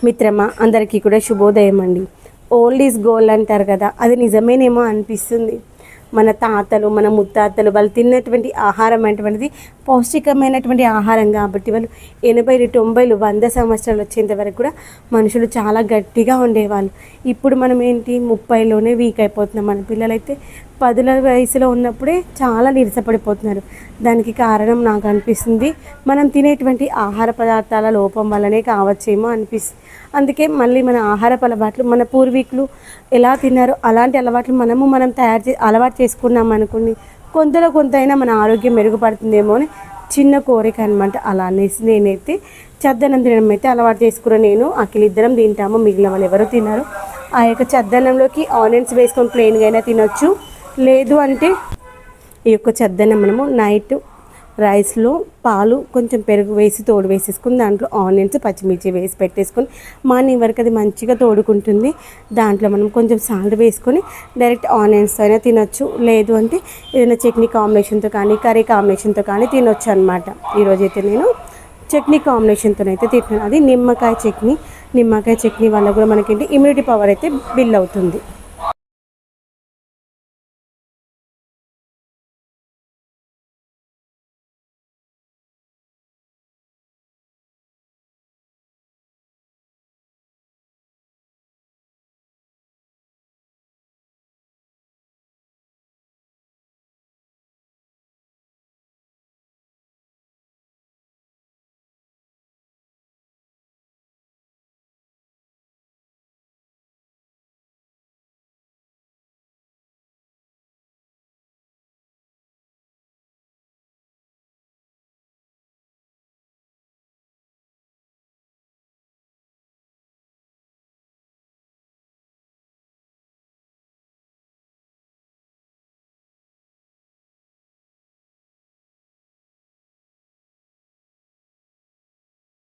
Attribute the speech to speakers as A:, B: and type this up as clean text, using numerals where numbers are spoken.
A: మిత్రమా అందరికీ కూడా శుభోదయం అండి. ఓల్డ్ ఈజ్ గోల్డ్ అంటారు కదా, అది నిజమేనేమో అనిపిస్తుంది. మన తాతలు మన ముత్తాతలు వాళ్ళు తిన్నటువంటి ఆహారం అటువంటిది పౌష్టికమైనటువంటి ఆహారం కాబట్టి వాళ్ళు 80, 90, 100 సంవత్సరాలు వచ్చేంత వరకు కూడా మనుషులు చాలా గట్టిగా ఉండేవాళ్ళు. ఇప్పుడు మనం ఏంటి 30లోనే వీక్ అయిపోతున్నాం. మన పిల్లలైతే 10ల వయసులో ఉన్నప్పుడే చాలా నీరసపడిపోతున్నారు. దానికి కారణం నాకు అనిపిస్తుంది మనం తినేటువంటి ఆహార పదార్థాల లోపం వల్లనే కావచ్చేమో అనిపిస్తుంది. అందుకే మళ్ళీ మన ఆహారపు అలవాట్లు మన పూర్వీకులు ఎలా తిన్నారో అలాంటి అలవాట్లు మనం అలవాటు చేసుకున్నాం అనుకోండి, కొంతలో కొంత అయినా మన ఆరోగ్యం మెరుగుపడుతుందేమో అని చిన్న కోరిక అనమాట. అలా అనేసి నేనైతే చద్దన్నం తినడం అయితే అలవాటు చేసుకున్న నేను అఖిల్ ఇద్దరం తింటాము. మిగిలిన వాళ్ళు ఎవరు తిన్నారు. ఆ యొక్క చద్దన్నంలోకి ఆనియన్స్ వేసుకొని ప్లెయిన్గా అయినా తినొచ్చు. లేదు అంటే ఈ యొక్క చద్దన్నం మనము నైట్ రైస్లో పాలు కొంచెం పెరుగు వేసి తోడు వేసేసుకుని దాంట్లో ఆనియన్స్ పచ్చిమిర్చి వేసి పెట్టేసుకొని మార్నింగ్ వరకు అది మంచిగా తోడుకుంటుంది. దాంట్లో మనం కొంచెం సాల్ట్ వేసుకొని డైరెక్ట్ ఆనియన్స్తో అయినా తినొచ్చు. లేదు అంటే ఏదైనా చట్నీ కాంబినేషన్తో కానీ కర్రీ కాంబినేషన్తో కానీ తినొచ్చు అనమాట. ఈరోజైతే నేను చట్నీ కాంబినేషన్తో అయితే తింటున్నాను. అది నిమ్మకాయ చట్నీ వల్ల కూడా మనకేంటి ఇమ్యూనిటీ పవర్ అయితే బిల్డ్ అవుతుంది.